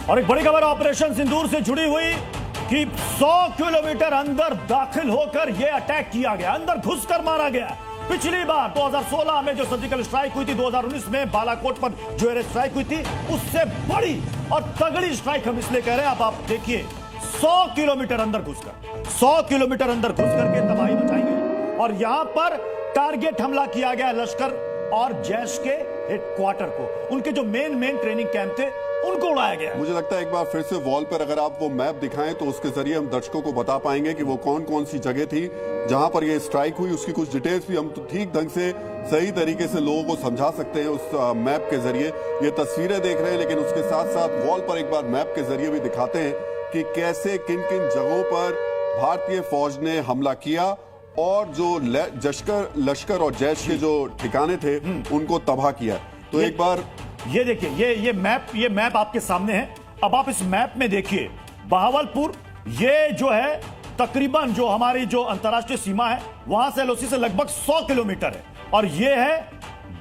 और एक बड़ी खबर ऑपरेशन सिंदूर से जुड़ी हुई कि 100 किलोमीटर अंदर दाखिल होकर यह अटैक किया गया, अंदर घुसकर मारा गया। पिछली बार 2016 में जो सर्जिकल स्ट्राइक हुई थी, 2019 में बालाकोट पर जो एयर स्ट्राइक हुई थी, उससे बड़ी और तगड़ी स्ट्राइक हम इसलिए कह रहे हैं। अब आप देखिए 100 किलोमीटर अंदर घुसकर 100 किलोमीटर अंदर घुसकर के तबाही मचाई गई और यहां पर टारगेट हमला किया गया लश्कर और जैश के हेडक्वार्टर को, उनके जो मेन ट्रेनिंग कैंप थे उनको उड़ाया गया। मुझे लगता है एक बार फिर से वॉल पर अगर आप वो मैप दिखाएं तो उसके जरिए हम दर्शकों को बता पाएंगे कि वो कौन कौन सी जगह थी जहां पर ये स्ट्राइक हुई। उसकी कुछ डिटेल्स भी हम तो ठीक ढंग से सही तरीके से लोगों को समझा सकते हैं उस मैप के जरिए। ये तस्वीरें देख रहे हैं, लेकिन उसके साथ साथ वॉल पर एक बार मैप के जरिए भी दिखाते हैं कि कैसे किन किन जगहों पर भारतीय फौज ने हमला किया और जो लश्कर और जैश के जो ठिकाने थे उनको तबाह किया। तो एक बार ये देखिए, ये मैप आपके सामने है। अब आप इस मैप में देखिए बहावलपुर, ये जो है तकरीबन जो हमारी जो अंतर्राष्ट्रीय सीमा है वहां से एलओसी से लगभग 100 किलोमीटर है और ये है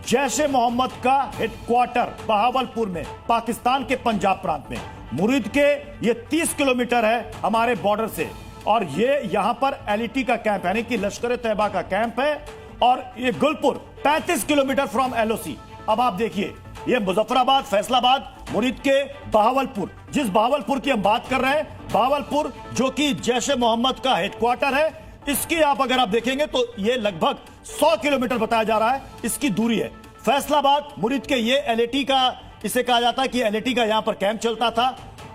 जैश-ए मोहम्मद का हेडक्वार्टर बहावलपुर में, पाकिस्तान के पंजाब प्रांत में। मुरीद के ये 30 किलोमीटर है हमारे बॉर्डर से और ये यहां पर एलईटी का कैंप यानी कि लश्कर तैयबा का कैंप है और ये गुलपुर 35 किलोमीटर फ्रॉम एलओसी। अब आप देखिए ये मुजफ्फराबाद, फैसलाबाद, मुरीद के बहावलपुर, जिस बहावलपुर की हम बात कर रहे हैं, बहावलपुर जो कि जैश-ए मोहम्मद का हेडक्वार्टर है, इसकी अगर आप देखेंगे तो ये लगभग 100 किलोमीटर बताया जा रहा है इसकी दूरी है। फैसलाबाद, मुरीद के ये एलएटी का, इसे कहा जाता है कि एलएटी का यहां पर कैंप चलता था।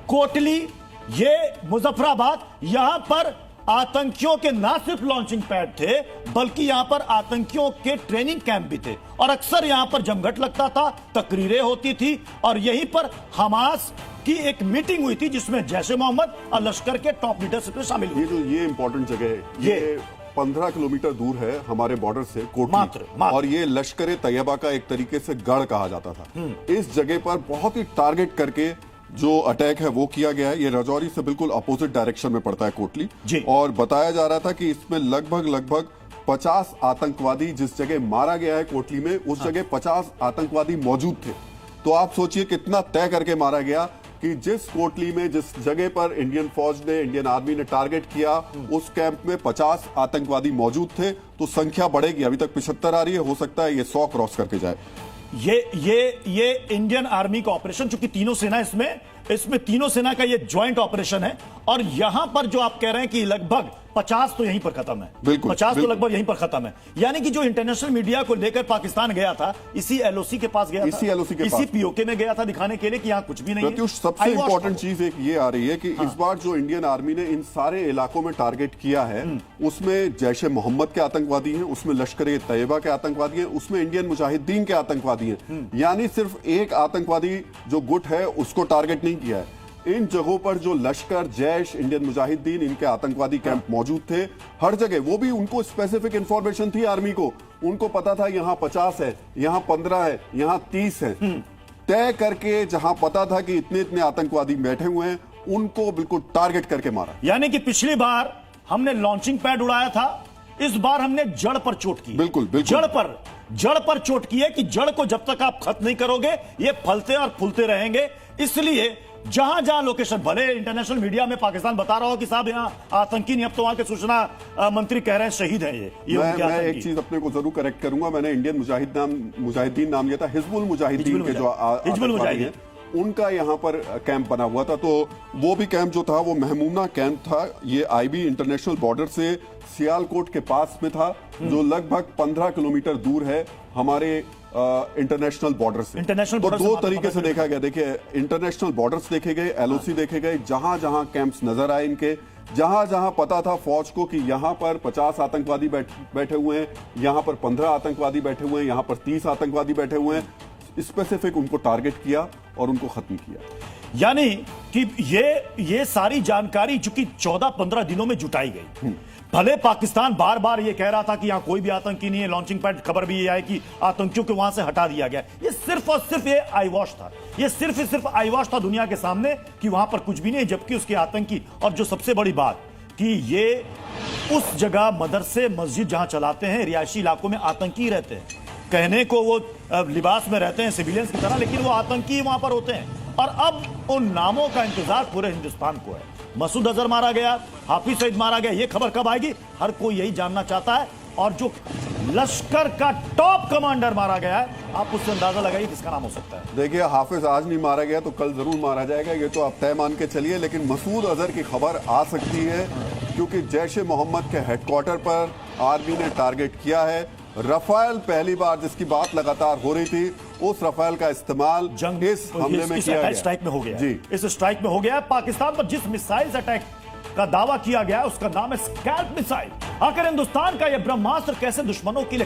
कोटली, ये मुजफ्फराबाद, यहां पर आतंकियों के ना सिर्फ लॉन्चिंग पैड थे बल्कि यहां पर आतंकियों के ट्रेनिंग कैंप भी थे और अक्सर यहां पर जमघट लगता था, तकरीरें होती थी और यहीं पर हमास की एक मीटिंग हुई थी जिसमें जैश-ए मोहम्मद और लश्कर के टॉप लीडरशिप में शामिल हुए। ये इंपॉर्टेंट जगह है, ये 15 किलोमीटर दूर है हमारे बॉर्डर से कोटली मात्र। और ये लश्कर तैयबा का एक तरीके से गढ़ कहा जाता था। इस जगह पर बहुत ही टारगेट करके जो अटैक है वो किया गया है। ये राजौरी से बिल्कुल अपोजिट डायरेक्शन में पड़ता है कोटली और बताया जा रहा था कि इसमें लगभग 50 आतंकवादी, जिस जगह मारा गया है कोटली में, उस जगह 50 आतंकवादी मौजूद थे। तो आप सोचिए कितना तय करके मारा गया कि जिस कोटली में, जिस जगह पर इंडियन फौज ने, इंडियन आर्मी ने टारगेट किया, उस कैंप में 50 आतंकवादी मौजूद थे। तो संख्या बढ़ेगी, अभी तक 75 आ रही है, हो सकता है ये 100 क्रॉस करके जाए। ये इंडियन आर्मी का ऑपरेशन, चूंकि तीनों सेना इसमें तीनों सेना का ये ज्वाइंट ऑपरेशन है और यहां पर जो आप कह रहे हैं कि लगभग 50 तो यहीं पर खत्म है, 50 तो लगभग यहीं पर खत्म है। यानी कि जो इंटरनेशनल मीडिया को लेकर पाकिस्तान गया था, इसी एलओसी के पास गया था, इसी पीओके में गया था दिखाने के लिए कि यहां कुछ भी नहीं है। सबसे इंपॉर्टेंट चीज एक ये आ रही है कि इस बार जो इंडियन आर्मी ने इन सारे इलाकों में टारगेट किया है, उसमें जैश-ए मोहम्मद के आतंकवादी हैं, उसमें लश्कर तैयबा के आतंकवादी हैं, उसमें इंडियन मुजाहिदीन के आतंकवादी हैं। यानी सिर्फ एक आतंकवादी जो गुट है उसको टारगेट नहीं किया है। इन जगहों पर जो लश्कर, जैश, इंडियन मुजाहिदीन, इनके आतंकवादी कैंप मौजूद थे हर जगह। वो भी उनको स्पेसिफिक इंफॉर्मेशन थी आर्मी को, उनको पता था यहां 50 है, यहां 15 है, यहां 30 है। तय करके जहां पता था कि इतने आतंकवादी बैठे हुए हैं, उनको बिल्कुल टारगेट करके मारा। यानी कि पिछली बार हमने लॉन्चिंग पैड उड़ाया था, इस बार हमने जड़ पर चोट की। बिल्कुल जड़ पर चोट की है कि जड़ को जब तक आप खत्म नहीं करोगे ये फलते और फूलते रहेंगे। इसलिए जहां जहां लोकेशन, भले इंटरनेशनल मीडिया में पाकिस्तान बता रहा हो कि साहब यहां आतंकी नहीं, अब तो वहां के सूचना मंत्री कह रहे हैं शहीद है ये मैं एक चीज अपने को जरूर करेक्ट करूंगा। मैंने इंडियन मुजाहिदीन नाम लिया था, हिजबुल मुजाहिदीन के जो आतंकवादी हैं उनका यहाँ पर कैंप बना हुआ था। तो वो भी कैंप जो था वो महमूना कैंप था। ये आईबी इंटरनेशनल बॉर्डर से सियालकोट के पास में था, जो लगभग 15 किलोमीटर दूर है हमारे इंटरनेशनल बॉर्डर से। तो दो तरीके से देखा गया। देखिए, इंटरनेशनल बॉर्डर्स देखे गए, एलओसी देखे गए, जहां जहां कैंप्स नजर आए इनके, जहां जहां पता था फौज को कि यहां पर 50 आतंकवादी बैठे हुए हैं, यहां पर 15 आतंकवादी बैठे हुए हैं, यहां पर 30 आतंकवादी बैठे हुए हैं, स्पेसिफिक उनको टारगेट किया और उनको खत्म किया। यानी कि ये सारी जानकारी चूंकि 14-15 दिनों में जुटाई गई। भले पाकिस्तान बार बार ये कह रहा था कि यहां कोई भी आतंकी नहीं है, लॉन्चिंग पैड खबर भी ये आई कि आतंकियों को वहां से हटा दिया गया। ये सिर्फ और सिर्फ ये आई वॉश था, ये सिर्फ आई वॉश था दुनिया के सामने कि वहां पर कुछ भी नहीं, जबकि उसके आतंकी, और जो सबसे बड़ी बात कि ये उस जगह मदरसे मस्जिद जहां चलाते हैं, रिहायशी इलाकों में आतंकी रहते हैं। कहने को वो लिबास में रहते हैं सिविलियंस की तरह, लेकिन वो आतंकी वहां पर होते हैं और अब उन नामों का इंतजार पूरे हिंदुस्तान को है। मसूद अजहर मारा गया, हाफिज सईद मारा गया, ये खबर कब आएगी हर कोई यही जानना चाहता है। और जो लश्कर का टॉप कमांडर मारा गया है, आप उससे अंदाजा लगाइए किसका नाम हो सकता है। देखिए, हाफिज आज नहीं मारा गया तो कल जरूर मारा जाएगा, ये तो आप तय मान के चलिए। लेकिन मसूद अजहर की खबर आ सकती है क्योंकि जैश ए मोहम्मद के हेडक्वार्टर पर आर्मी ने टारगेट किया है। रफाल पहली बार जिसकी बात लगातार हो रही थी, उस रफाल का इस्तेमाल जंग इस हमले में किया गया। स्ट्राइक में हो गया जी, इस स्ट्राइक में हो गया। पाकिस्तान पर जिस मिसाइल अटैक का दावा किया गया उसका नाम है स्कैल्प मिसाइल। आखिर हिंदुस्तान का यह ब्रह्मास्त्र कैसे दुश्मनों के लिए